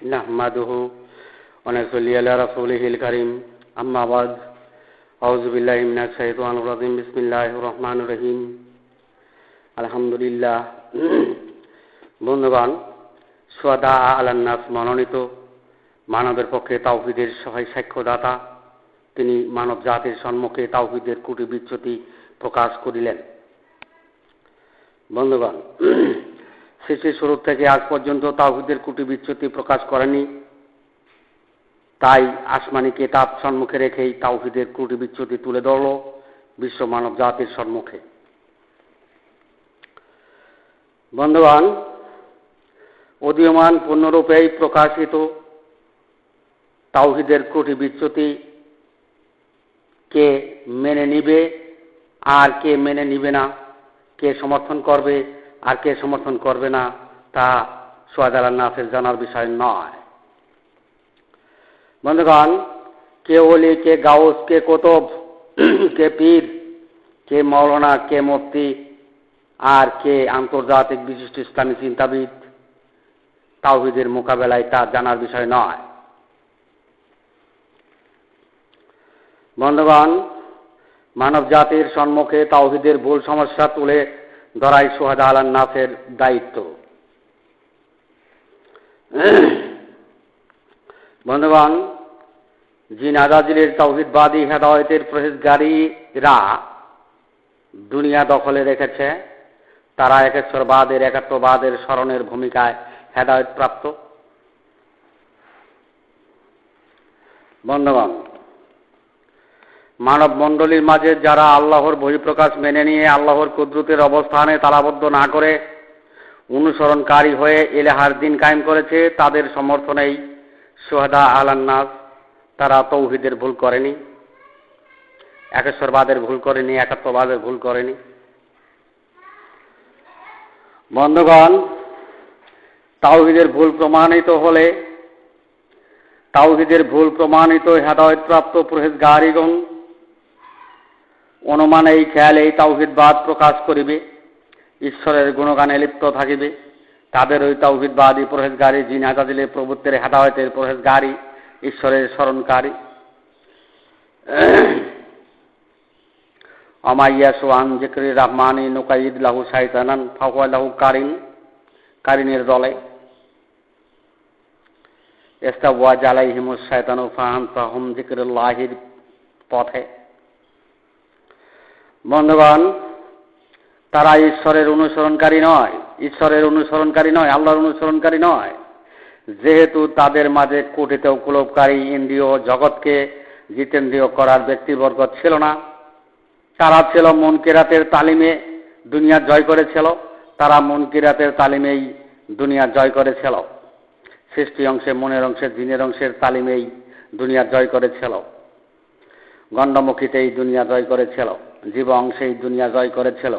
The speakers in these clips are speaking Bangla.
নাহমাদুহু ওয়া নুসাল্লি আলা রাসূলিহিল কারীম আম্মা বাদ আউযু বিল্লাহি মিনাশ শাইতানির রাজীম বিসমিল্লাহির রহমানির রহিম আলহামদুলিল্লাহ। বন্ধুগণ, শুহাদা আলান নাস মনোনীত মানবের পক্ষে তাওহীদের সহায় সাক্ষ্যদাতা তিনি মানব জাতির সম্মুখে তাওহীদের কুটি বিচ্যুতি প্রকাশ করিলেন। বন্ধুগণ, সৃষ্টির শুরু থেকে আজ পর্যন্ত তাওহীদের কুটি বিচ্যুতি প্রকাশ করেনি, তাই আসমানি কিতাব সম্মুখে রেখেই তাওহীদের কুটি বিচ্যুতি তুলে ধরল বিশ্ব মানব জাতির সম্মুখে। বন্ধুগণ, উদীয়মান পূর্ণরূপেই প্রকাশিত তাওহীদের কুটি বিচ্যুতি কে মেনে নিবে আর কে মেনে নিবে না, কে সমর্থন করবে আর কে সমর্থন করবে না, তা শুহাদা আলান নাসের জানার বিষয় নয়। বন্ধুগণ, কে ওলি, কে গাউস, কে কুতুব, কে পীর, কে মাওলানা, কে মুফতি আর কে আন্তর্জাতিক বিশিষ্ট ইসলামী চিন্তাবিদ তাওহীদের মোকাবেলায় তা জানার বিষয় নয়। বন্ধুগণ, মানব জাতির সম্মুখে তাওহীদের ভুল সমস্যা তুলে ধরাই শুহাদা আলান নাসের দায়িত্ব। বন্ধুগণ, জিন আজাজিলের তাওহীদবাদী হেদায়েতের প্রহেজগারীরা দুনিয়া দখলে রেখেছে, তারা একেশ্বরবাদের একাত্মবাদের স্মরণের ভূমিকায় হেদায়েত প্রাপ্ত। বন্ধুগণ, মানব মণ্ডলীর মাঝে যারা আল্লাহর বহিঃপ্রকাশ মেনে নিয়ে আল্লাহর কুদরতের অবস্থানে তালাবদ্ধ না করে অনুসরণকারী হয়ে ইলাহার দিন কায়েম করেছে, তাদের সমর্থনেই শুহাদা আলান নাস। তারা তাওহীদের ভুল করেনি, একেশ্বরবাদের ভুল করেনি, একাত্মবাদের ভুল করেনি। বন্ধুগণ, তাওহীদের ভুল প্রমাণিত হলে তাওহীদের ভুল প্রমাণিত হেদায়েতপ্রাপ্ত পরহেজগারীগণ অনুমান এই খেয়াল এই তাওহীদবাদ প্রকাশ করিবে, ঈশ্বরের গুণগানে লিপ্ত থাকিবে। তাদের ওই তাওহীদবাদী পরহেজগারী জিন আজাজিলের প্রভুত্বের হেদায়েতের পরহেজগারী, ঈশ্বরের স্মরণকারী। আমাইয়াসু আন যিকরি রহমানি নুকাইদ লাহু শাইতানান ফাহুয়া লাহু কারিনের দলে ইস্তাওয়াজ আলাইহিমুশ শাইতানু ফাআনসাহুম যিকরুল্লাহির পথে। বন্ধুগণ, তারা ঈশ্বরের অনুসরণকারী নয়, আল্লাহর অনুসরণকারী নয়, যেহেতু তাদের মাঝে কুটিতে কুলোপকারী ইন্দ্রিয় জগৎকে জিতেন্দ্রিয় করার ব্যক্তিবর্গ ছিল না। তারা ছিল মুনকিরাতের তালিমে দুনিয়া জয় করেছিল, তারা মুনকিরাতের তালিমেই দুনিয়া জয় করেছিল। সৃষ্টি অংশে, মনের অংশে, জিনের অংশের তালিমেই দুনিয়া জয় করেছিল। গণ্ডমুখীতেই দুনিয়া জয় করেছিল, জীব অংশেই দুনিয়া জয় করেছিল,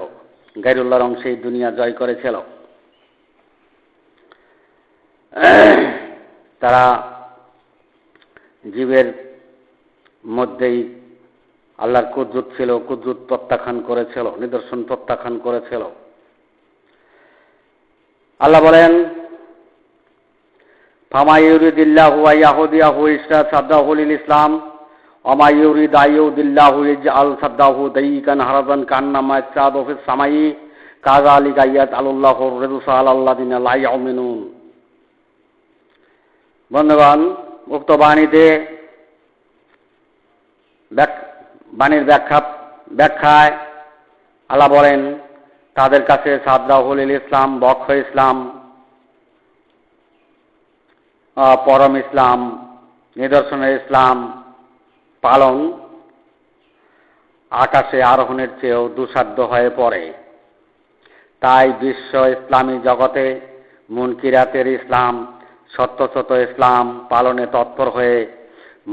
গায়রুল্লাহর অংশেই দুনিয়া জয় করেছিল। তারা জীবের মধ্যেই আল্লাহর কুদরত ছিল, কুদরত প্রত্যাখ্যান করেছিল, নিদর্শন প্রত্যাখ্যান করেছিল। আল্লাহ বলেন, ফামা ইউরিদিল্লাহু ওয়া ইয়াহুদিয়াহু সাদ্দাহু লিল ইসলাম ওমা ইউরিদ আইয়ুদিল্লাহু ইয়াজআল সাদ্দাহু দাইকান হারাজান কান্নামা ইয়াসাদু ফিস সামাই কাযালিকা ইয়াজআলুল্লাহু রিজসা আলাল্লাযিনা লা ইউমিনুন। বন্ধুগণ, উক্ত বাণীর ব্যাখ্যায় আল্লাহ বলেন, তাদের কাছে সাদ্দাহু লিল ইসলাম, বক্ষ ইসলাম, পরম ইসলাম, নিদর্শনের ইসলাম পালন আকাশে আরোহণের চেয়েও দুঃসাধ্য হয়ে পড়ে। তাই বিশ্ব ইসলামী জগতে মুনকিরাতের ইসলাম, সত্যসত ইসলাম পালনে তৎপর হয়ে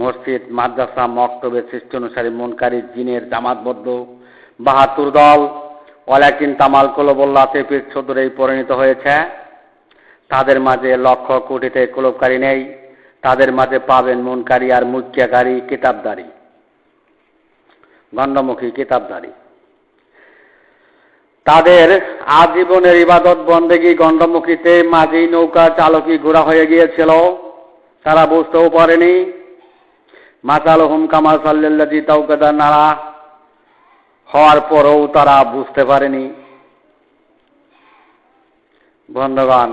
মসজিদ, মাদ্রাসা, মক্তবের সৃষ্টি অনুসারী মুনকারী জিনের জামাতবদ্ধ ৭২ দল ওয়ালাকিন তামাল কুলুবুল্লাহ পিছুদরেই পরিণত হয়েছে। তাদের মাঝে লক্ষ কোটিতে কুলুবকারী নেই, তাদের মাঝে পাবেন মুনকারী আর মুক্তিয়াকারী, কিতাবদারী, গণ্ডমুখী কিতাবদারী। তাদের আজীবনের ইবাদত বন্দেগী গণ্ডমুখীতে মাঝি, নৌকা চালকী ঘোড়া হয়ে গিয়েছিল। তারা বুঝতেও পারেনি। মাসালুহুম কামাসাল্লিল্লাযী তাওকাদা নারা হওয়ার পরেও তারা বুঝতে পারেনি। বন্ধুগণ,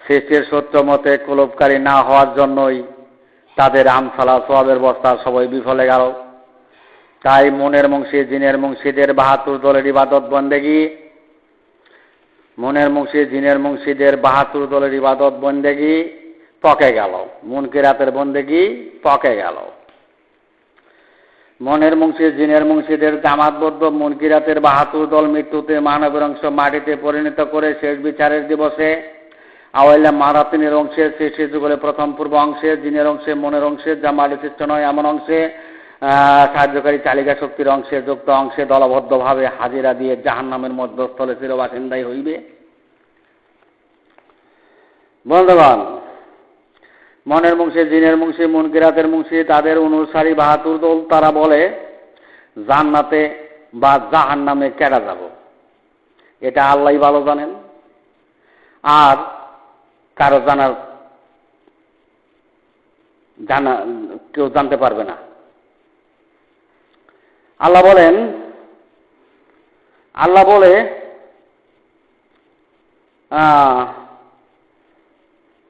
সৃষ্টির সত্য মতে কুলুপকারী না হওয়ার জন্যই তাদের আমসালা সওয়াবের বস্তা সবাই বিফলে গেল। তাই মনের মুন্সি জিনের মুন্সিদের ৭২ দলের ইবাদত বন্দেগী, মনের মুন্সি জিনের মুন্সিদের ৭২ দলের ইবাদত বন্দেগী পকে গেল, মুনকিরাতের বন্দেগী পকে গেল। মনের মুন্সি জিনের মুন্সিদের জামাতবদ্ধ মুনকিরাতের ৭২ দল মৃত্যুতে মানবের অংশ মাটিতে পরিণত করে শেষ বিচারের দিবসে আওয়াইলা মারাতিনের অংশে, সৃষ্টি যুগলে প্রথম পূর্ব অংশে, জিনের অংশে, মনের অংশে, যা মাটি সৃষ্ট নয় এমন অংশে, সাহায্যকারী চালিকা শক্তির অংশে, যুক্ত অংশে দলবদ্ধভাবে হাজিরা দিয়ে জাহান্নামের মধ্যস্থলে চিরবাসিন্দাই হইবে। বন্ধুগণ, মনের মুন্সি জিনের মুন্সি মুনকিরাতের মুন্সি তাদের অনুসারী ৭২ দল তারা বলে জান্নাতে বা জাহান্নামে কেডা যাব, এটা আল্লাহই ভালো জানেন, আর কারো কেউ জানতে পারবে না। আল্লাহ বলে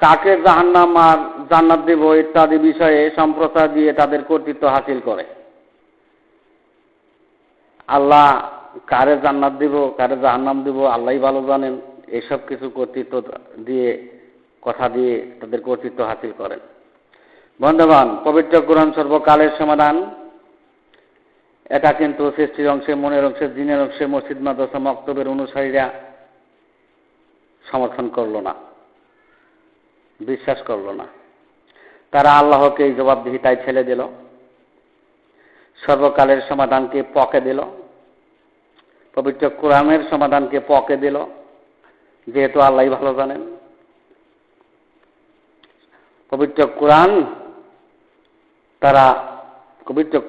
কাকে জাহান্নাম আর জান্নাত দেব ইত্যাদি বিষয়ে সম্প্রচার দিয়ে তাদের কর্তৃত্ব হাসিল করে। আল্লাহ কারে জান্নাত দিব কারে জাহান্নাম দিব আল্লাহই ভালো জানেন, এসব কিছু কর্তৃত্ব দিয়ে কথা দিয়ে তাদের কর্তৃত্ব হাসিল করেন। বন্ধুগণ, পবিত্র কোরআন সর্বকালের সমাধান। এটা কিন্তু সৃষ্টির অংশে, মনের অংশে, জিনের অংশে মসজিদ মাদ্রাসা মক্তবের অনুসারীরা সমর্থন করল না, বিশ্বাস করল না। তারা আল্লাহকে এই জবাবদিহিতায় ছেড়ে দিল, সর্বকালের সমাধানকে পকে দিল, পবিত্র কোরআনের সমাধানকে পকে দিল, যেহেতু আল্লাহই ভালো জানেন। পবিত্র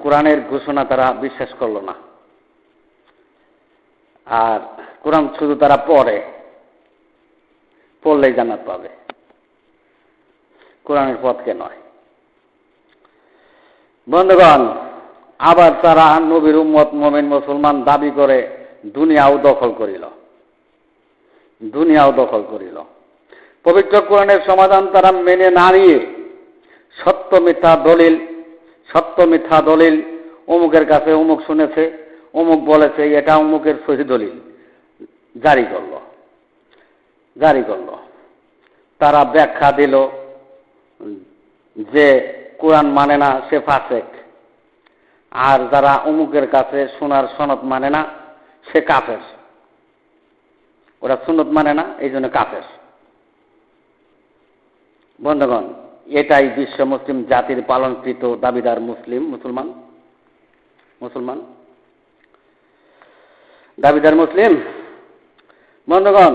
কোরআনের ঘোষণা তারা বিশ্বাস করল না। আর কোরআন শুধু তারা পড়লেই জান্নাত পাবে, কোরআনের পথকে নয়। বন্ধুগণ, আবার তারা নবীর উম্মত মুমিন মুসলমান দাবি করে দুনিয়াও দখল করিল। পবিত্র কোরআনের সমাধান তারা মেনে না নিয়ে সত্য মিথ্যা দলিল অমুকের কাছে অমুক শুনেছে, অমুক বলেছে, এটা অমুকের সহি দলিল জারি করল। তারা ব্যাখ্যা দিল যে কোরআন মানে না সে ফাসেক, আর যারা অমুকের কাছে শোনার সনদ মানে না সে কাফের। ওরা সুন্নত মানে না, এই জন্য কাফের। বন্ধুগণ, এটাই বিশ্ব মুসলিম জাতির পালনকৃত দাবিদার মুসলমান দাবিদার মুসলিম। বন্ধুগণ,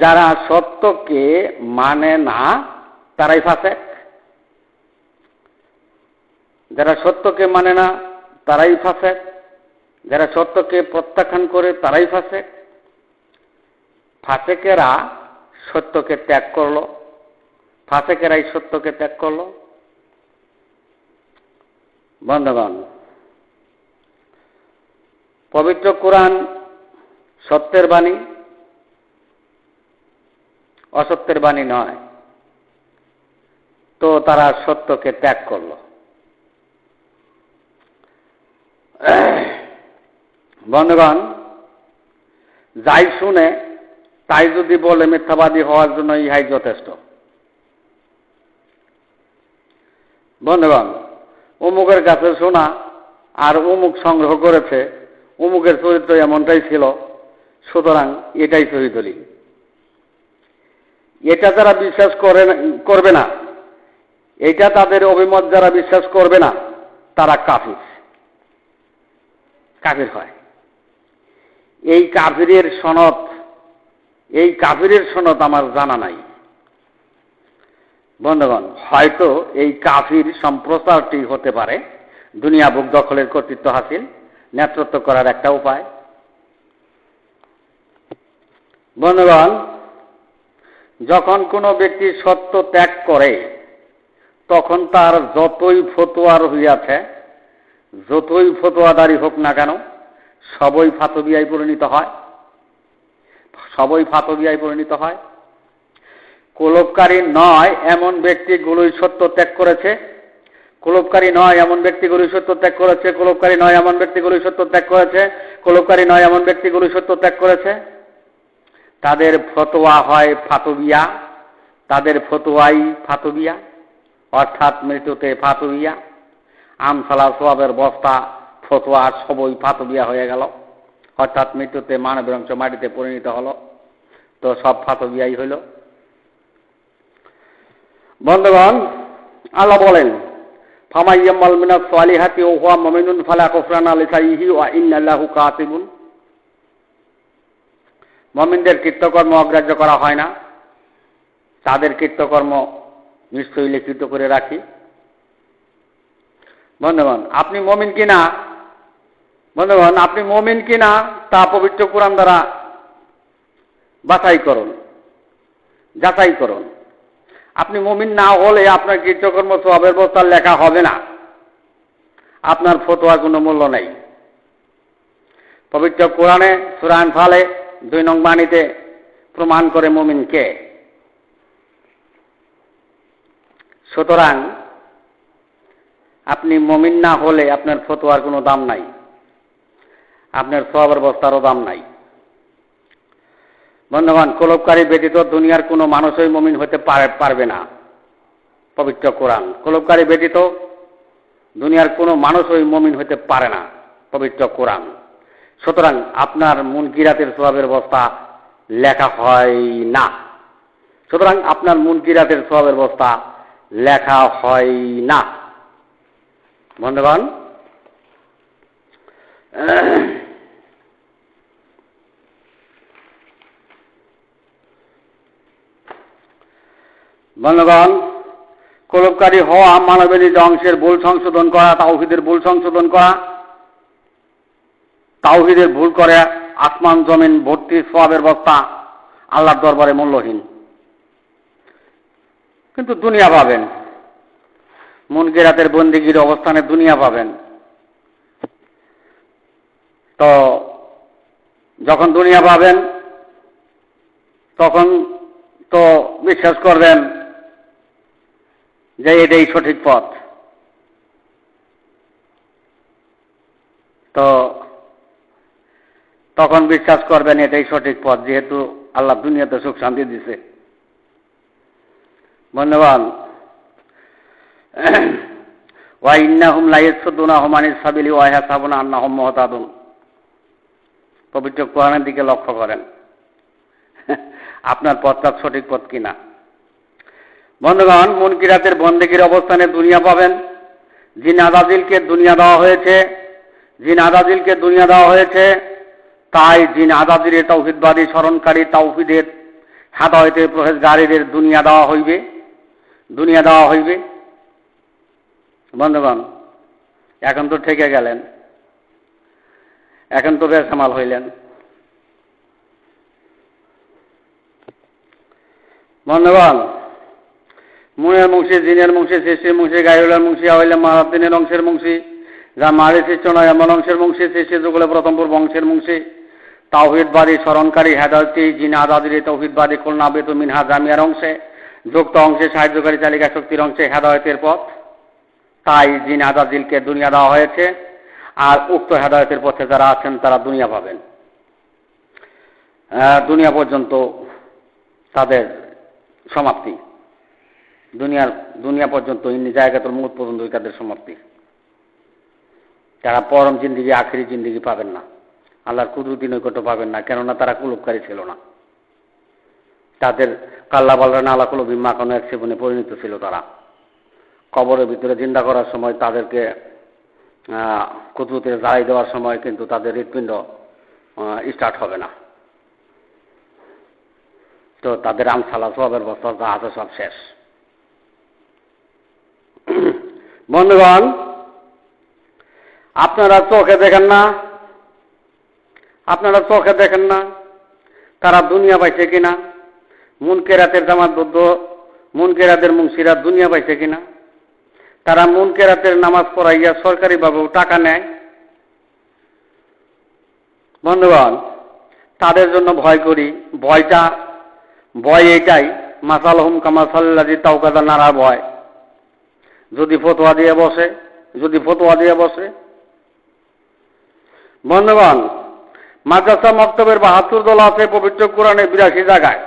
যারা সত্যকে মানে না তারাই ফাসেক, যারা সত্যকে মানে না তারাই ফাসেক, যারা সত্যকে প্রত্যাখ্যান করে তারাই ফাসেক। ফাসেকেরাই সত্যকে ত্যাগ করলো। বন্ধুগণ, পবিত্র কোরআন সত্যের বাণী, অসত্যের বাণী নয়, তো তারা সত্যকে ত্যাগ করলো। বন্ধুগণ, যাই শুনে তাই যদি বলে মিথ্যাবাদী হওয়ার জন্য ইহাই যথেষ্ট। বন্ধুগণ, অমুকের কাছে শোনা আর অমুক সংগ্রহ করেছে, অমুকের চরিত্র এমনটাই ছিল, সুতরাং এটাই সহি দলিল। এটা যারা বিশ্বাস করবে না, এটা তাদের অভিমত যারা বিশ্বাস করবে না, তারা কাফির হয়। এই কাফিরের সনদ আমার জানা নাই। বন্ধুগণ, হয়তো এই কাফির সম্প্রচারটি হতে পারে দুনিয়া বুক দখলের কর্তৃত্ব হাসিল, নেতৃত্ব করার একটা উপায়। বন্ধুগণ, যখন কোনো ব্যক্তি সত্য ত্যাগ করে তখন তার যতই ফতোয়ার হইয়াছে, যতই ফতোয়াদারি হোক না কেন, সবই ফাতবিয়ায় পরিণত হয়, সবই ফাতবিয়ায় পরিণত হয়। কোলপকারী নয় এমন ব্যক্তিগুলোই সত্য ত্যাগ করেছে, কোলপকারী নয় এমন ব্যক্তিগুলোই সত্য ত্যাগ করেছে, কোলপকারী নয় এমন ব্যক্তিগুলোই সত্য ত্যাগ করেছে, কোলপকারী নয় এমন ব্যক্তিগুলোই সত্য ত্যাগ করেছে। তাদের ফতোয়া হয় ফাতবিয়া, তাদের ফতোয়াই ফাতবিয়া, অর্থাৎ মৃত্যুতে ফাতবিয়া। আমসালা সোয়াবের বস্তা ফতোয়া সবই ফাতবিয়া হয়ে গেল, অর্থাৎ মৃত্যুতে মানবের অংশ মাটিতে পরিণত হলো, তো সব ফাতবিয়াই হইল। বন্ধুগণ, আল্লাহ বলেন, ফামাইয়ামাল মিনাস সালিহাতি ওয়া হুয়া মুমিনুন ফালা কুফরানা লিসাইহি ওয়া ইন্নাল্লাহু কাতিবুন। মুমিনদের কৃতকর্ম অগ্রাহ্য করা হয় না, তাদের কৃতকর্ম নিশ্চয়ই লিখিত করে রাখি। বন্ধুগণ, আপনি মুমিন কিনা, বন্ধুগণ আপনি মুমিন কিনা তা পবিত্র কোরআন দ্বারা বাছাই করুন, যাচাই করুন। আপনি মুমিন না হলে আপনার কৃতকর্ম সওয়াবের বস্তা লেখা হবে না, আপনার ফতোয়ার কোনো মূল্য নেই। পবিত্র কোরআনে সূরা আনফালে 2 নং বাণীতে প্রমাণ করে মুমিনকে। সুতরাং আপনি মুমিন না হলে আপনার ফতোয়ার কোনো দাম নাই, আপনার সওয়াবের বস্তারও দাম নাই। বন্ধুগণ, কোলপকারী ব্যতীত দুনিয়ার কোনো মানুষই মুমিন হতে পারবে না। পবিত্র কোরআন, কোলপকারী ব্যতীত দুনিয়ার কোনো মানুষই মুমিন হতে পারে না, পবিত্র কোরআন। সুতরাং আপনার মুনকিরাতের সওয়াবের বস্তা লেখা হয় না, সুতরাং আপনার মুনকিরাতের সওয়াবের বস্তা লেখা হয় না। বন্ধুগণ, বন্ধুগণ, কোলপকারী হওয়া মানবের অংশের ভুল সংশোধন করা, তাওহীদের ভুল সংশোধন করা, তাওহীদের ভুল করে আসমান জমিন ভর্তি সওয়াবের বস্তা আল্লাহর দরবারে মূল্যহীন। কিন্তু দুনিয়া পাবেন, মুনকিরাতের বন্দিগির অবস্থানে দুনিয়া পাবেন। তো যখন দুনিয়া পাবেন তখন তো বিশ্বাস করবেন যে এটাই সঠিক পথ। তো তখন বিশ্বাস করবেন এটাই সঠিক পথ, যেহেতু আল্লাহ দুনিয়াতে সুখ শান্তি দিছে। বন্ধুগণ, ওয়া ইন্নাহুম লা ইয়াসুদ্দুনাহুম আনিস সাবিলি ওয়া ইয়াহসাবুনা আন্নাহুম মুহতাদুন। পবিত্র কোরআনের দিকে লক্ষ্য করেন, আপনার পথটা সঠিক পথ কিনা। বন্ধুগণ, মুনকিরাতের বন্দেগীর অবস্থানে দুনিয়া পাবেন। জিন আদাজিলকে দুনিয়া দেওয়া হয়েছে, জিন আদাজিলকে দুনিয়া দেওয়া হয়েছে, তাই জিন আদাজিলের তাওহীদবাদী স্মরণকারী তাওহীদের হেদায়েতের প্রহেজগারীদের দুনিয়া দেওয়া হইবে, দুনিয়া দেওয়া হইবে। বন্ধুগণ, এখন তো ঠেকে গেলেন, এখন তো বেসামাল হইলেন। বন্ধুগণ, মুনের মুংশি, জিনের মুংশি, সৃষ্টির মুংশি, গায়ুলের মুংশি, আওয়াইলে মারাতিনের অংশের মুংশি, যা মারি সৃষ্ট নয় এমন অংশের মুংশি, সৃষ্টি যুগলে প্রথম পূর্ব অংশের মুংশি, তাওহীদবাদী স্মরণকারী হেদায়েতি জিন আদাদির তাওহীদবাদী খুলনা বেতু মিনহা জামিয়ার অংশে, যুক্ত অংশে সাহায্যকারী চালিকা শক্তির অংশে হেদায়েতের পথ। তাই জিন আদাদিলকে দুনিয়া দেওয়া হয়েছে, আর উক্ত হেদায়েতের পথে যারা আছেন তারা দুনিয়া পাবেন। দুনিয়া পর্যন্ত তাদের সমাপ্তি, দুনিয়া পর্যন্ত ইন্নি জায়গাতুল মউত পর্যন্ত তাদের সমাপ্তি। তারা পরম জিন্দিগি, আখিরি জিন্দিগি পাবেন না, আল্লাহর কুদরতি নৈকট্য পাবেন না, কেননা তারা কুলুপকারী ছিল না। তাদের কাল্লা বালরা নালা কুলুবি মাখানো এক সেবনে পরিণত ছিল। তারা কবরের ভিতরে জিন্দা করার সময় তাদেরকে কুদরতে জ্বালাই দেওয়ার সময় কিন্তু তাদের হৃৎপিণ্ড স্টার্ট হবে না। তো তাদের আমসালা সবের বস্তা যা আছে সব শেষ। বন্ধুগণ, আপনারা চোখে দেখেন না, আপনারা চোখে দেখেন না তারা দুনিয়া পাইছে কিনা। মুনকেরাতের জামাতবদ্ধ মুনকেরাতের মুন্সিরা দুনিয়া পাইছে কিনা? তারা মুনকেরাতের নামাজ পড়াইয়া সরকারিভাবেও টাকা নেয়। বন্ধুগণ, তাদের জন্য ভয় করি। ভয় এইটাই, মাসালহুম কামাসাল্লাযী তাওকাদা নারা ভয়। যদি ফতোয়া দিয়ে বসে। বন্ধুগণ, মাদ্রাসা মক্তবের 72 দল আছে পবিত্র কোরআনে 82 জায়গায়,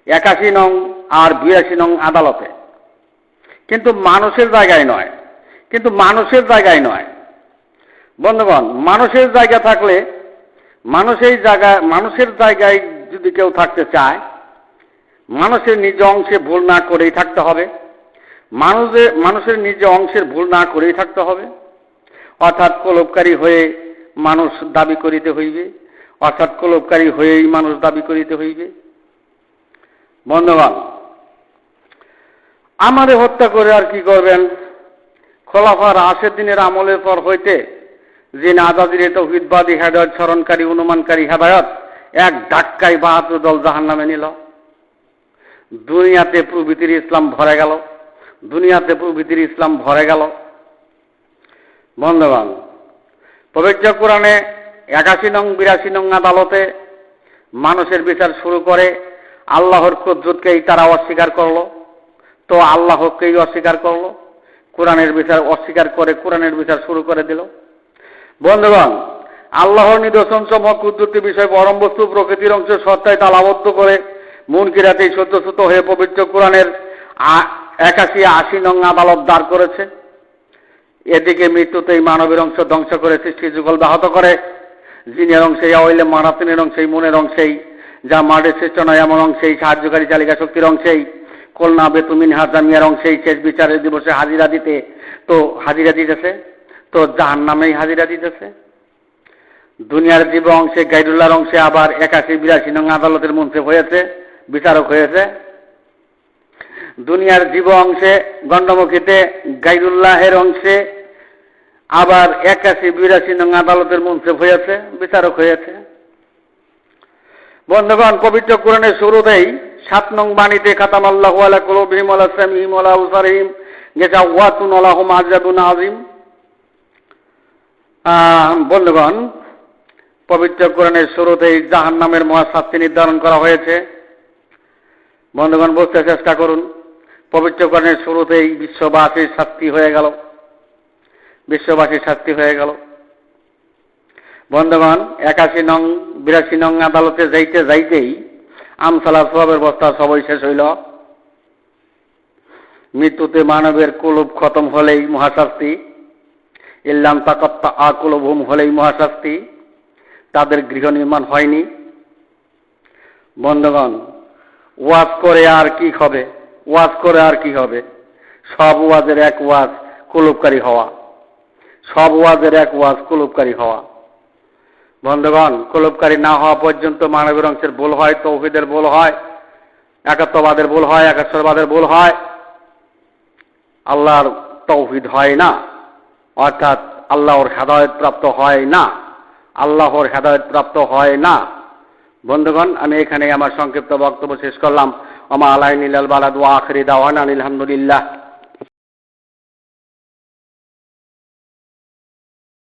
81 নং আর 82 নং আদালতে, কিন্তু মানুষের জায়গায় নয়। বন্ধুগণ, মানুষের জায়গা থাকলে মানুষের জায়গায় যদি কেউ থাকতে চায়, মানুষের নিজ অংশে ভুল না করেই থাকতে হবে। মানুষের নিজ অংশের ভুল না করেই থাকতে হবে। অর্থাৎ কলবকারী হয়ে মানুষ দাবি করিতে হইবে। বন্ধুগণ, আমারে হত্যা করে আর কি করবেন? খোলাফা রাশেদিনের আমলের পর হইতে যে আজাদির তৌহিদবাদী হেদায়েত স্মরণকারী অনুমানকারী হেদায়েত এক ধাক্কায় 72 দল জাহান্নামে নিল। দুনিয়াতে প্রভৃতির ইসলাম ভরে গেল। বন্ধুগণ, পবিত্র কোরআনে 81 নং 82 নং আদালতে মানুষের বিচার শুরু করে আল্লাহর কুদরতকেই তারা অস্বীকার করলো, তো আল্লাহকেই অস্বীকার করলো। কোরআনের বিচার অস্বীকার করে কোরআনের বিচার শুরু করে দিল। বন্ধুগণ, আল্লাহর নিদর্শন সমূহ কুদরতি বিষয় পরম বস্তু প্রকৃতির অংশ সত্তায় তালাবদ্ধ করে মুনকিরাতেই সত্যসূত হয়ে পবিত্র কোরআনের 81-80 নং আদালত দাঁড় করেছে। এদিকে মৃত্যুতেই মানবের অংশ ধ্বংস করে সৃষ্টি যুগল ব্যাহত করে। জিনের অংশেই আওয়াইলে মারাতিনের অংশেই মনের অংশেই যা মাঠের শ্রেষ্ঠ নয় এমন অংশেই সাহায্যকারী চালিকা শক্তির অংশেই কলনা বেতুমিন হাজামিয়ার অংশেই শেষ বিচারের দিবসে হাজিরা দিতেছে, তো জাহান্নামেই হাজিরা দিতেছে। দুনিয়ার জীব অংশে গাইরুল্লাহর অংশে আবার 81-82 নং আদালতের মুনসিফ হয়েছে, বিচারক হয়েছে। দুনিয়ার জীব অংশে গণ্ডমুখীতে গাইরুল্লাহের অংশে আবার 81-82 নং আদালতের মুনসিফ হয়েছে, বিচারক হয়েছে। বন্ধুগণ, পবিত্র কোরআনের শুরুতেই 7 নং বাণীতে খাতামাল্লাহু আলা কুলুবিহিম ওয়া আলা সামিহিম ওয়া আলা আবসারিহিম গিশাওয়াতুন ওয়া লাহুম আযাবুন আযীম। বন্ধুগণ, পবিত্র কোরআনের শুরুতেই জাহান্নামের মহাশাস্তি নির্ধারণ করা হয়েছে। বন্ধুগণ, বুঝতে চেষ্টা করুন, পবিত্র কোরআনের শুরুতেই বিশ্ববাসীর শাস্তি হয়ে গেল। বন্ধুগণ, 81 নং 82 নং আদালতে যাইতেই আমসালা সওয়াবের বস্তা সবই শেষ হইল। মৃত্যুতে মানবের কুলুব খতম হলেই মহাশাস্তি, ইল্লাম তাকাত্তা কুলুবহুম হলেই মহাশাস্তি, তাদের গৃহ নির্মাণ হয়নি। বন্ধুগণ, ওয়াজ করে আর কি হবে? সব ওয়াজের এক ওয়াজ কুলুবকারী হওয়া। বন্ধুগণ, কুলুবকারী না হওয়া পর্যন্ত মানবের অংশের ভুল হয়, তৌহিদের ভুল হয়, একাত্মবাদের ভুল হয়, একাশ্বরবাদের ভুল হয়, আল্লাহর তৌহিদ হয় না, অর্থাৎ আল্লাহর হেদায়েত প্রাপ্ত হয় না। বন্ধুগণ, আমি এখানে আমার সংক্ষিপ্ত বক্তব্য শেষ করলাম। ওমা আলাইনা ইল্লাল বালাগ ওয়া আখিরি দাওয়ানা আলহামদুলিল্লাহ।